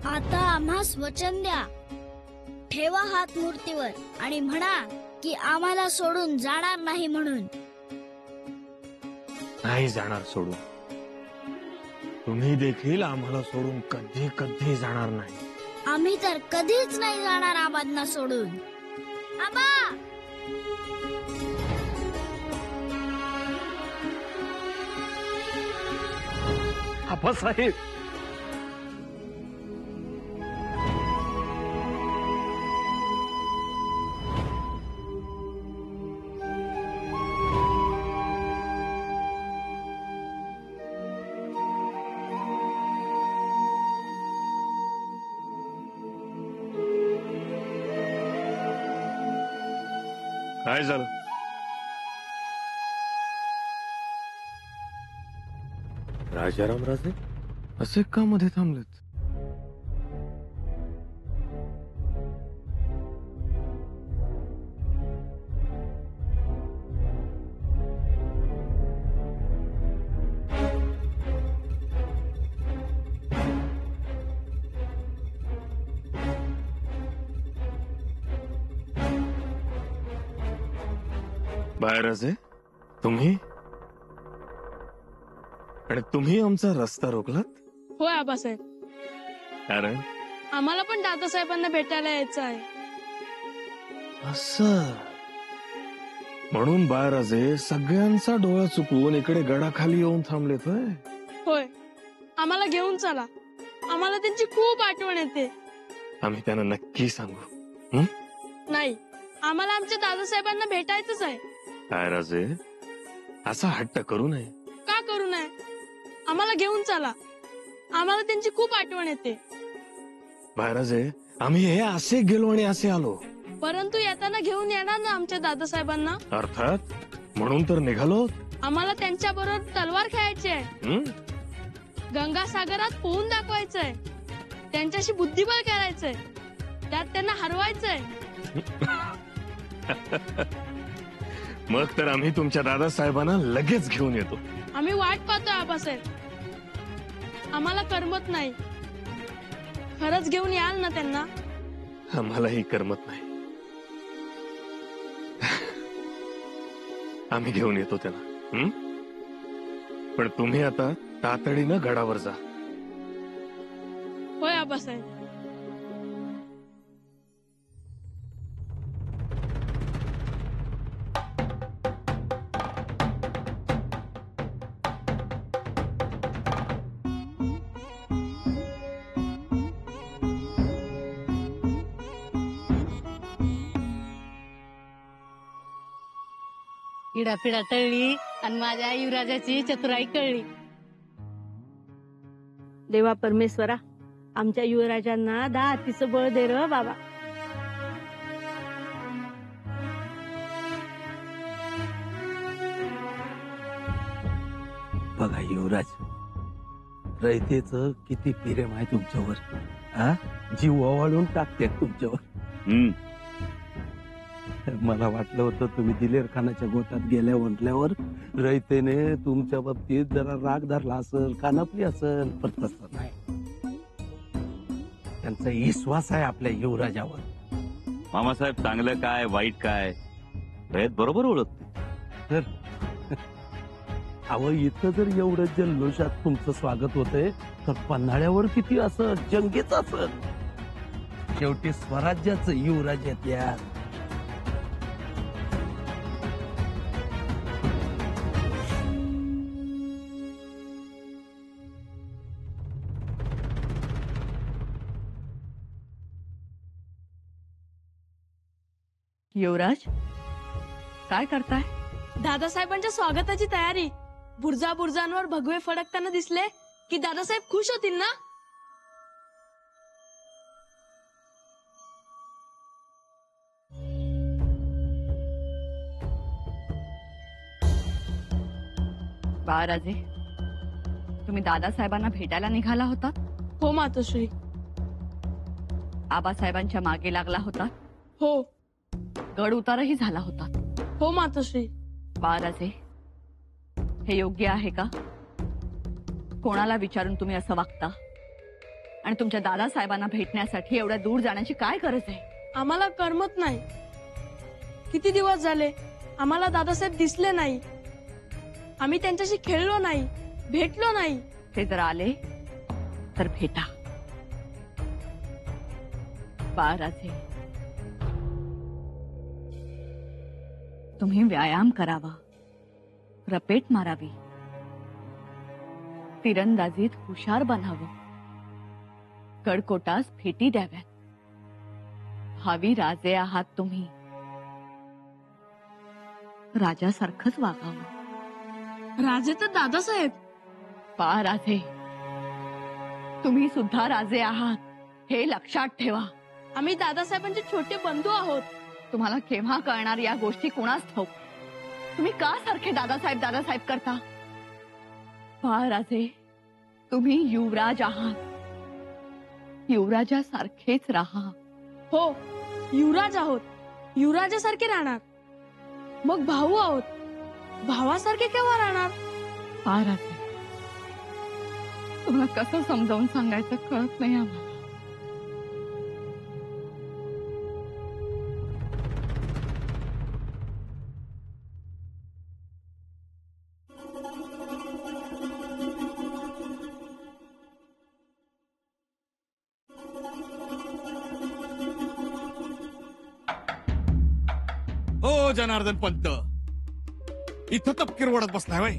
आता आम्हास वचन द्या, ठेवा हात मूर्तीवर आणि म्हणा की आम्हाला सोडून जाणार नाही म्हणून. नाही जाणार सोडून. तुम्ही देखील आम्हाला सोडून कधी कधी जाणार नाही. आम्ही तर कधीच नाही जाणार आबांना सोडून. आबा, आबासाहेब, काय झालं? राजाराम राजे असे का मध्ये थांबलेत? बाळराजे, तुम्ही आणि तुम्ही आमचा रस्ता रोखलात? होय आबासाहेब, कारण आम्हाला पण दादासाहेबांना भेटायला यायचं आहे. असं म्हणून बाळराजे सगळ्यांचा डोळा चुकवून इकडे गडाखाली येऊन थांबलेत होय? होय, आम्हाला घेऊन चला. आम्हाला त्यांची खूप आठवण येते. आम्ही त्यांना नक्की सांगू. नाही, आम्हाला आमच्या दादासाहेबांना भेटायचंच आहे. बाळराजे, असा हट्ट करू नये. का करू नये? आम्हाला घेऊन चला. आम्हाला त्यांची खूप आठवण येते. बाळराजे, आम्ही हे असे गेलो आणि असे आलो. परंतु येताना घेऊन येणार ना आमच्या दादासाहेबांना. अर्थात, म्हणून तर निघालो. आम्हाला त्यांच्या बरोबर तलवार खेळायची आहे. गंगासागरात पोहून दाखवायचंय. त्यांच्याशी बुद्धिबळ करायचंय. त्यात त्यांना हरवायचंय. मग तर आम्ही तुमच्या दादासाहेबांना लगेच घेऊन येतो. आम्ही वाट पाहतो आबासाहेब. आम्हाला करमत नाही. खरंच घेऊन याल ना त्यांना? आम्हालाही करमत नाही. आम्ही घेऊन येतो त्यांना. पण तुम्ही आता तातडीनं गडावर जा. होय आबासाहेब. इडापिडा टळली आणि माझ्या युवराजाची चतुराई कळली. देवा परमेश्वरा, आमच्या युवराजांना 10 हातीचं बळ दे र बाबा. बघा युवराज, रयतेच किती प्रेम आहे तुमच्यावर. हा, जीव ओवाळून टाकतात तुमच्यावर. मला वाटलं होतं तुम्ही दिलेर खानाच्या गोटात गेल्या म्हटल्यावर रयतेने तुमच्या बाबतीत जरा राग धरला असेल, कानापली असेल, पण तसं नाही. त्यांचा विश्वास आहे आपल्या युवराजावर. मामासाहेब, चांगलं काय वाईट काय रयत बरोबर ओळखते. तर अहो, इथं जर एवढं जल्लोषात तुमचं स्वागत होतंय तर पन्हाळ्यावर किती असं जंगीच असं. शेवटी स्वराज्याचं युवराज येत्या. युवराज, काय करताय? दादासाहेबांच्या स्वागताची तयारी. बुर्जांवर भगवे फडकताना दिसले की दादासाहेब खुश होतील ना. बाळराजे, तुम्ही दादासाहेबांना भेटायला निघाला होता? हो मातोश्री. आबासाहेबांच्या मागे लागला होता? हो. गड उतारही झाला होता? हो मातोश्री. बाळराजे, हे योग्य आहे का? कोणाला विचारून तुम्ही असं वागता? आणि तुमच्या दादासाहेबांना भेटण्यासाठी एवढ्या दूर जाण्याची काय गरज आहे? आम्हाला करमत नाही. किती दिवस झाले आम्हाला दादासाहेब दिसले नाही. आम्ही त्यांच्याशी खेळलो नाही, भेटलो नाही. ते जर आले तर भेटा. बाळराजे, तुम्ही व्यायाम करावा, रपेट मारावी, तिरंदाजीत हुशार बनावं, कडकोटास फेटी द्याव्यात. भावी राजे आहात तुम्ही. राजासारखंच वागावं. राजे तर दादासाहेब. राजे, तुम्ही सुद्धा राजे आहात हे लक्षात ठेवा. आम्ही दादासाहेबांचे छोटे बंधू आहोत. तुम्हाला केव्हा कळणार या गोष्टी कोणास ठाऊक. तुम्ही का सारखे दादासाहेब दादासाहेब करता? राजे, तुम्ही युवराज आहात. युवराजासारखेच राहा. हो, युवराज आहोत, युवराजासारखे राहणार. मग भाऊ आहोत, भावासारखे केव्हा राहणार? राजे, तुम्हाला कसं समजावून सांगायचं कळत नाही आम्हाला. हो जनार्दन पंत, इथं तपकीर ओढत बसलाय वय.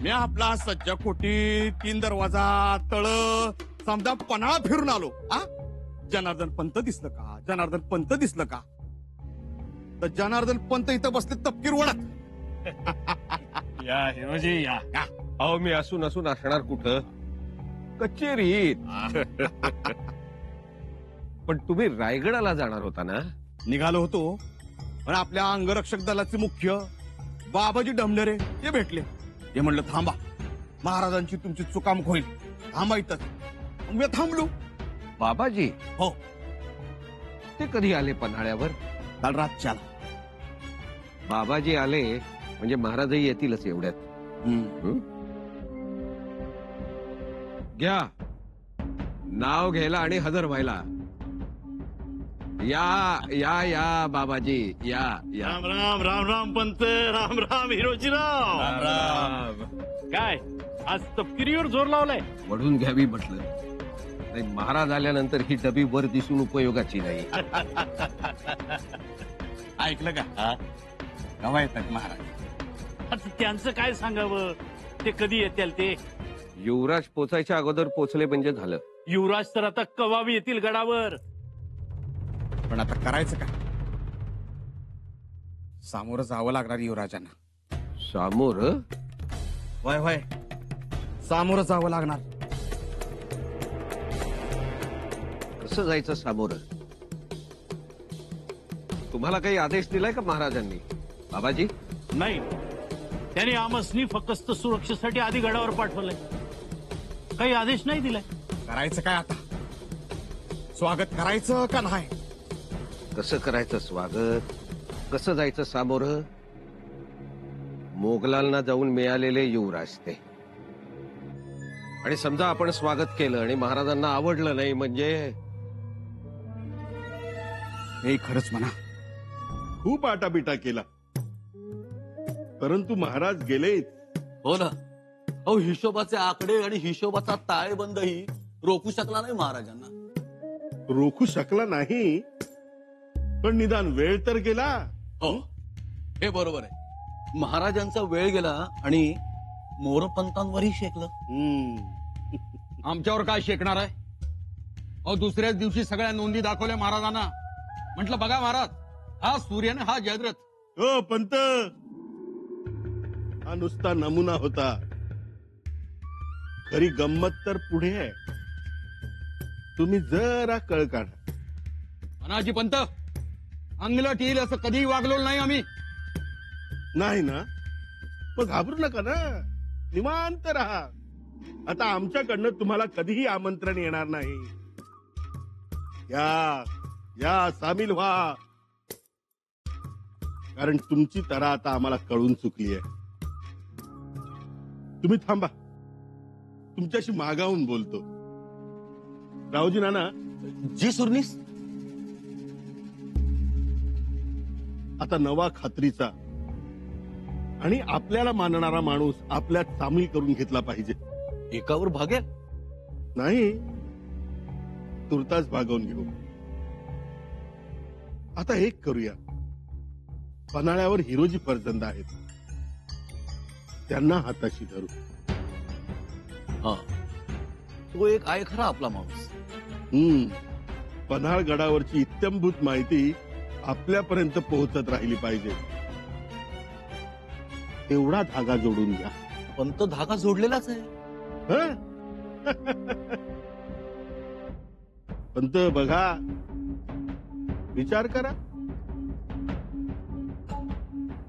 मी आपला सज्जा कोटी 3 दरवाजा तळ समजा पन्हाळा फिरून आलो. जनार्दन पंत दिसलं का? जनार्दन पंत दिसलं का? तर जनार्दन पंत इथं बसले तपकीर ओढत. या हिरोजी या. अहो मी असून असणार कुठं? कचेरीत. पण तुम्ही रायगडाला जाणार होता ना? निघालो होतो, पण आपल्या अंगरक्षक दलाचे मुख्य बाबाजी डमलेरे ते भेटले. ते म्हणलं थांबा, महाराजांची तुमची चुकामुक होईल, थांबा इथं. मी थांबलो. बाबाजी? हो. ते कधी आले पन्हाळ्यावर? काल रातच्या. बाबाजी आले म्हणजे महाराजही येतीलच एवढ्यात. घ्या नाव घ्यायला आणि हजर व्हायला. या या या बाबाजी या या. राम राम राम राम पंत. राम राम हिरोजीराव. राम राम. काय आज तपकिरीवर जोर लावलाय? वढून घ्यावी म्हटलं. नाही, महाराज आल्यानंतर ही डबी वर दिसून उपयोगाची नाही. ऐकलं का? केव्हा येतात महाराज? आता त्यांचं काय सांगावं? ते कधी येतील ते? युवराज पोचायच्या अगोदर पोचले म्हणजे झालं. युवराज तर आता कवावी येतील गडावर. पण आता करायचं काय? सामोरं जावं लागणार युवराजांना. सामोर? वय वय, सामोरं जावं लागणार. कसं जायचं सामोर? तुम्हाला काही आदेश दिलाय का महाराजांनी? बाबाजी? नाही, त्यांनी आमसनी फक्त सुरक्षेसाठी आधी गडावर पाठवलंय. काही आदेश नाही दिलाय. करायचं काय आता? स्वागत करायचं का नाही? कसं करायचं स्वागत? कसं जायचं सामोर? मोगलांना जाऊन मिळालेले युवराज ते. आणि समजा आपण स्वागत केलं आणि महाराजांना आवडलं नाही म्हणजे? हे खरंच म्हणा, खूप आटापिटा केला, परंतु महाराज गेलेच. हो ना. अहो, हिशोबाचे आकडे आणि हिशोबाचा ताळेबंदही रोखू शकला नाही महाराजांना. रोखू शकला नाही, पण निदान वेळ तर गेला. हो, हे बरोबर आहे. महाराजांचा वेळ गेला आणि मोरपंतांवरही शेकलं. आमच्यावर काय शेकणार आहे? अहो, दुसऱ्याच दिवशी सगळ्या नोंदी दाखवल्या महाराजांना. म्हटलं बघा महाराज, हा सूर्याने हा जयद्रथ. हो पंत, हा नुसता नमुना होता. खरी गंमत तर पुढे आहे. तुम्ही जरा कळ काढा. अनाजी पंत, अंगलट येईल असं कधीही वागलो नाही आम्ही. नाही ना? मग घाबरू नका ना, निवांत राहा. आता आमच्याकडनं तुम्हाला कधीही आमंत्रण येणार नाही. या या, सामील व्हा. कारण तुमची तरा आता आम्हाला कळून चुकली आहे. तुम्ही थांबा, तुमच्याशी मागावून बोलतो. रावजी नाना, जी सुरनीस. आता नवा खात्रीचा आणि आपल्याला मानणारा माणूस आपल्यात सामील करून घेतला पाहिजे. एकावर भागेल नाही, तुर्तास भागवून घेऊ. आता एक करूया. पन्हाळ्यावर हिरोजी फर्जंद आहेत, त्यांना हाताशी धरू. हा, तो एक आहे खरा आपला माणूस. पन्हाळ गडावरची इत्यंभूत माहिती आपल्यापर्यंत पोहोचत राहिली पाहिजे. एवढा धागा जोडून घ्या. पण तो धागा जोडलेलाच आहे. पंत बघा, विचार करा.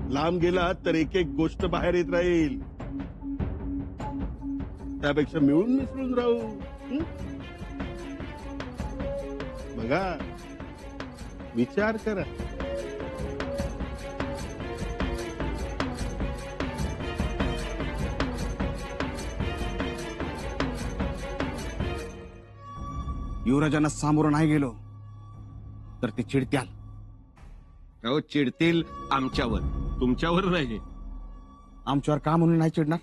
लांब गेला तर एक एक गोष्ट बाहेर येत राहील. त्यापेक्षा मिळून मिसळून राहू. बघा, विचार करा. युवराजांना सामोरं नाही गेलो तर ते चिडत्याल. अहो, चिडतील आमच्यावर, तुमच्यावर नाही. आमच्यावर का म्हणून नाही चिडणार?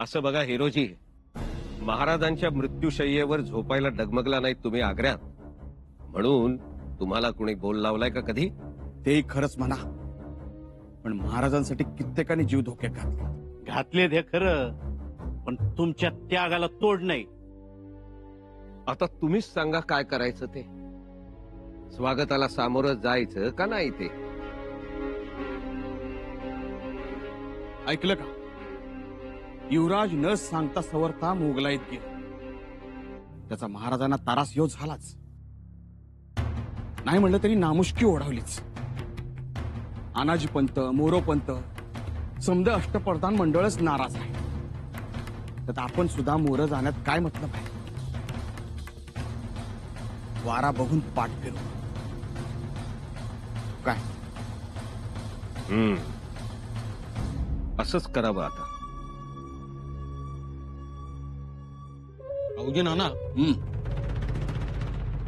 असं बघा हिरोजी, महाराजांच्या मृत्यूशय्येवर झोपायला डगमगला नाही तुम्ही आग्र्यात, म्हणून तुम्हाला कुणी बोल लावलाय का कधी? तेही खरंच म्हणा, पण महाराजांसाठी कित्येकाने जीव धोक्यात घातले हे खरं, पण तुमच्या त्यागाला तोड नाही. आता तुम्हीच सांगा काय करायचं ते. स्वागताला सामोरं जायचं का नाही ते? ऐकलं का? युवराज न सांगता सवरता मोगलाईत गेला. त्याचा महाराजांना तारास योग झालाच. नाही म्हणलं तरी नामुष्की ओढवलीच. आनाजी पंत, मोरो पंत, समद अष्टप्रधान मंडळच नाराज आहे. त्यात आपण सुद्धा मोर जाण्यात काय मतलब आहे? वारा बघून पाठ फिरू काय? असंच करावं आता. रावजी नाना,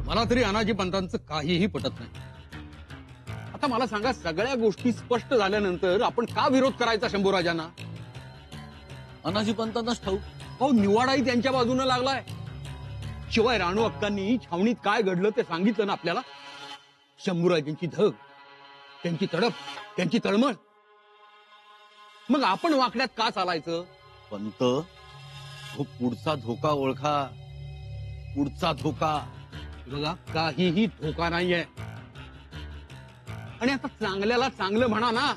मला तरी अनाजी पंतांचं काहीही पटत नाही. आता मला सांगा, सगळ्या गोष्टी स्पष्ट झाल्यानंतर आपण का विरोध करायचा शंभूराजांना? अनाजी पंतांनाच ठाऊक. अहो, निवाडाही त्यांच्या बाजूने लागलाय. शिवाय राणू अक्कांनी छावणीत काय घडलं ते सांगितलं ना आपल्याला. शंभूराजांची धग, त्यांची तडप, त्यांची तळमळ. मग आपण वाकड्यात का चालायचं? पंत, हो पुढचा धोका ओळखा. पुढचा धोका बघा, काहीही धोका नाहीये. आणि आता चांगल्याला चांगलं म्हणा ना.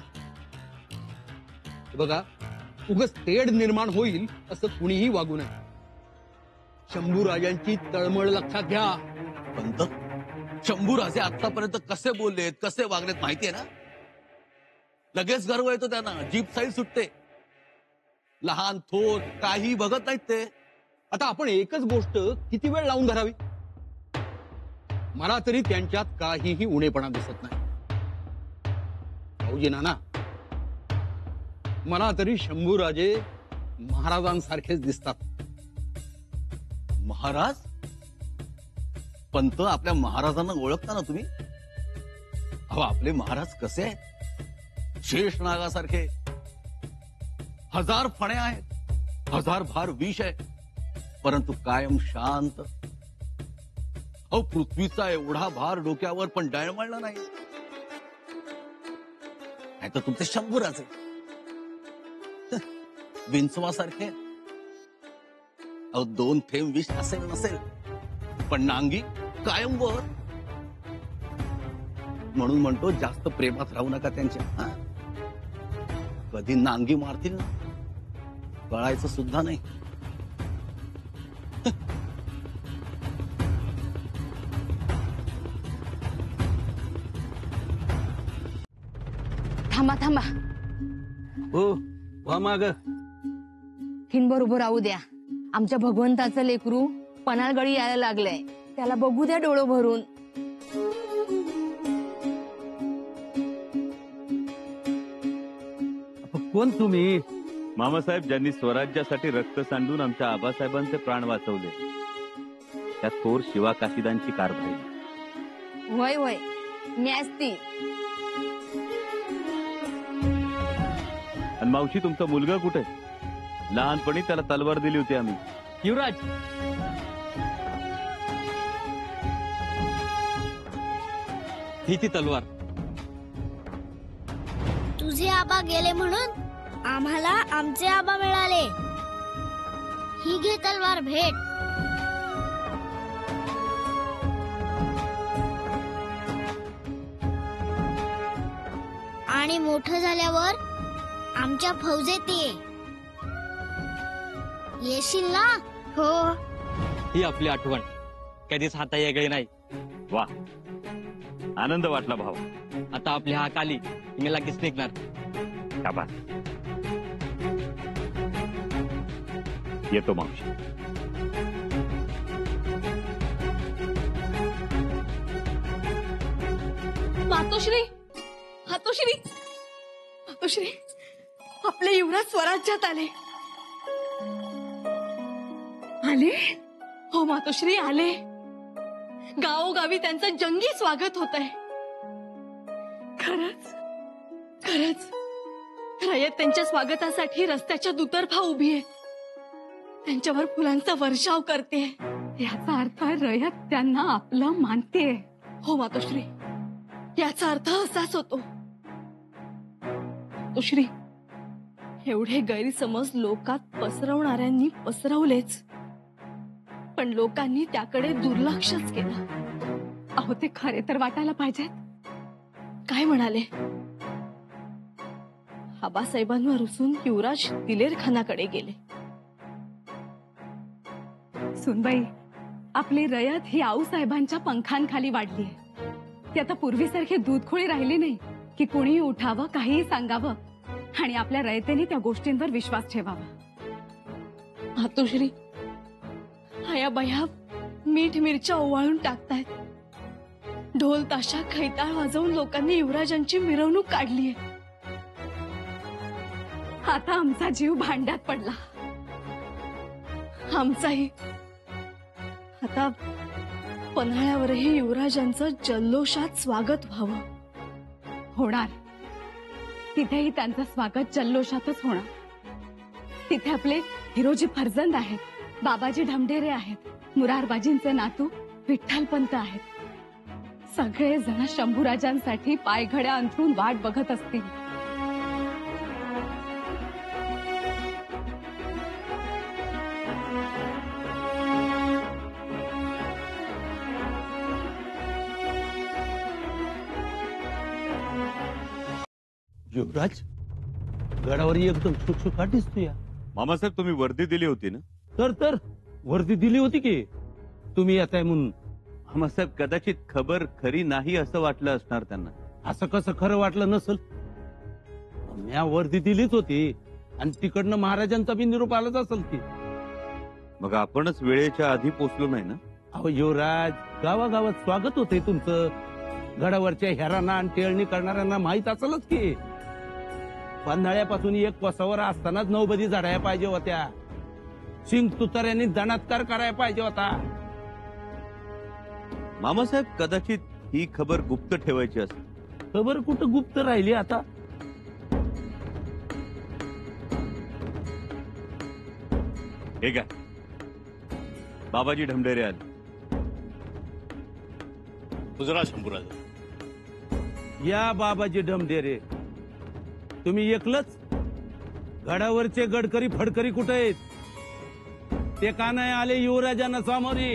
बघा, उगाच तेढ निर्माण होईल असं कुणीही वागू नये. शंभूराजांची तळमळ लक्षात घ्या. पंत, शंभूराजे आतापर्यंत कसे बोललेत, कसे वागलेत माहितीये ना? लगेच गर्व येतो त्यांना, जीप साईल सुटते. लहान थोर काही बघत नाहीत ते. आता आपण एकच गोष्ट किती वेळ लावून धरावी? मला तरी त्यांच्यात काहीही उणेपणा दिसत नाही. भाऊजी नाना, मला तरी शंभूराजे महाराजांसारखेच दिसतात. महाराज? पंत, आपल्या महाराजांना ओळखता ना तुम्ही? अहो, आपले महाराज कसे आहेत? शेष नागासारखे. 1000 फण्या आहेत, 1000 भार विष आहे, परंतु कायम शांत. अहो, पृथ्वीचा एवढा भार डोक्यावर पण डळमळला नाही. नाही तर तुमचे शंभूराजे विंचवासारखे. अहो, 2 थेंब विष असेल नसेल, पण नांगी कायम वर. म्हणून म्हणतो, जास्त प्रेमात राहू नका त्यांच्या. कधी नांगी मारतील ना, कळायचं सुद्धा नाही. थांबा थांबा, हो वा माग. हिंबर उभं राहू द्या. आमच्या भगवंताचं लेकरू पन्हाळगडी यायला लागलंय, त्याला बघू द्या डोळं भरून. कोण तुम्ही? मामासाहेब ज्यांनी स्वराज्यासाठी रक्त सांडून आमच्या आबासाहेबांचे प्राण वाचवले, त्या थोर शिवा काशीदांची कारभारी. होय होय, मीच ती. आणि मावशी, तुमचा मुलगा कुठे? लहानपणी त्याला तलवार दिली होती आम्ही. युवराज, ही ती तलवार. तुझे आबा गेले म्हणून आम्हाला आमचे आबा मिळाले. ही घे तलवार भेट. आणि मोठं झाल्यावर आमच्या फौजेत येशील ना? हो. ही आपली आठवण कधीच हाता येगळी नाही. वा, आनंद वाटला भाऊ. आता आपली हाक आली, मी लगेच निघणार. शाबास. येतो मावशी. मातोश्री, हातोश्री, मातोश्री, आपले युवराज स्वराज्यात आले. आले? हो मातोश्री, आले. गावोगावी त्यांचं जंगी स्वागत होत आहे. खरंच खरंच रयत त्यांच्या स्वागतासाठी रस्त्याच्या दुतर्फा उभी आहे. त्यांच्यावर फुलांचा वर्षाव करते. याचा अर्थ रयत त्यांना आपलं मानते. हो मातोश्री, याचा अर्थ असाच होतो. मातोश्री, एवढे गैरसमज लोकात पसरवणाऱ्यांनी पसरवलेच, पण लोकांनी त्याकडे दुर्लक्षच केलं. अहो, ते खरे तर वाटायला पाहिजेत. काय म्हणाले? आबासाहेबांवर रुसून युवराज दिलेर खानाकडे गेले. सुनबाई, आपली रयत ही आऊसाहेबांच्या पंखांखाली वाढली आहे. ती आता पूर्वीसारखी दूधखोळी राहिली नाही की कुणीही उठावं, काहीही सांगावं आणि आपल्या रयतेने त्या गोष्टींवर विश्वास ठेवावा. मातोश्री, आया बया मीठ मिरच्या ओवाळून टाकतायत. ढोल ताशा खैताळ वाजवून लोकांनी युवराजांची मिरवणूक काढलीये. आता आमचा जीव भांड्यात पडला. आमचाही. आता पन्हाळ्यावरही युवराजांचं जल्लोषात स्वागत व्हावं. होणार. तिथेही त्यांचं स्वागत जल्लोषातच होणार. तिथे आपले हिरोजी फर्जंद आहेत, बाबाजी ढमढेरे आहेत, मुरारबाजींचे नातू विठ्ठलपंत आहेत. सगळे जण शंभूराजांसाठी पायघड्या अंथरून वाट बघत असतील. युवराज, गडावर एकदम सुटसुकाट दिसतोय. मामासाहेब, तुम्ही वर्दी दिली होती ना? तर वर्दी दिली होती की तुम्ही येताय म्हणून. मामासाहेब, कदाचित खबर खरी नाही असं वाटलं असणार त्यांना. असं कसं खरं वाटलं नसल? म्या वर्दी दिलीच होती आणि तिकडनं महाराजांचा बी निरोप आलाच असेल की. मग आपणच वेळेच्या आधी पोचलो नाही ना? अहो युवराज, गावागावात स्वागत होते तुमचं. गडावरच्या हेरांना आणि टेळणी करणाऱ्यांना माहित असेलच की. पन्हाळ्यापासून एक कोसावर असतानाच नौबदी झाडाया पाहिजे होत्या. सिंग तुतार्यांनी दणात्कार करायला पाहिजे होता. मामासाहेब, कदाचित ही खबर गुप्त ठेवायची असेल. खबर कुठं गुप्त राहिली आता? हे काय, बाबाजी ढमढेरे आले. गुजरात शंभूराज. या बाबाजी ढमढेरे, तुम्ही एकलंच? गडावरचे गडकरी फडकरी कुठे आहेत? ते का नाही आले युवराजांना सामोरे?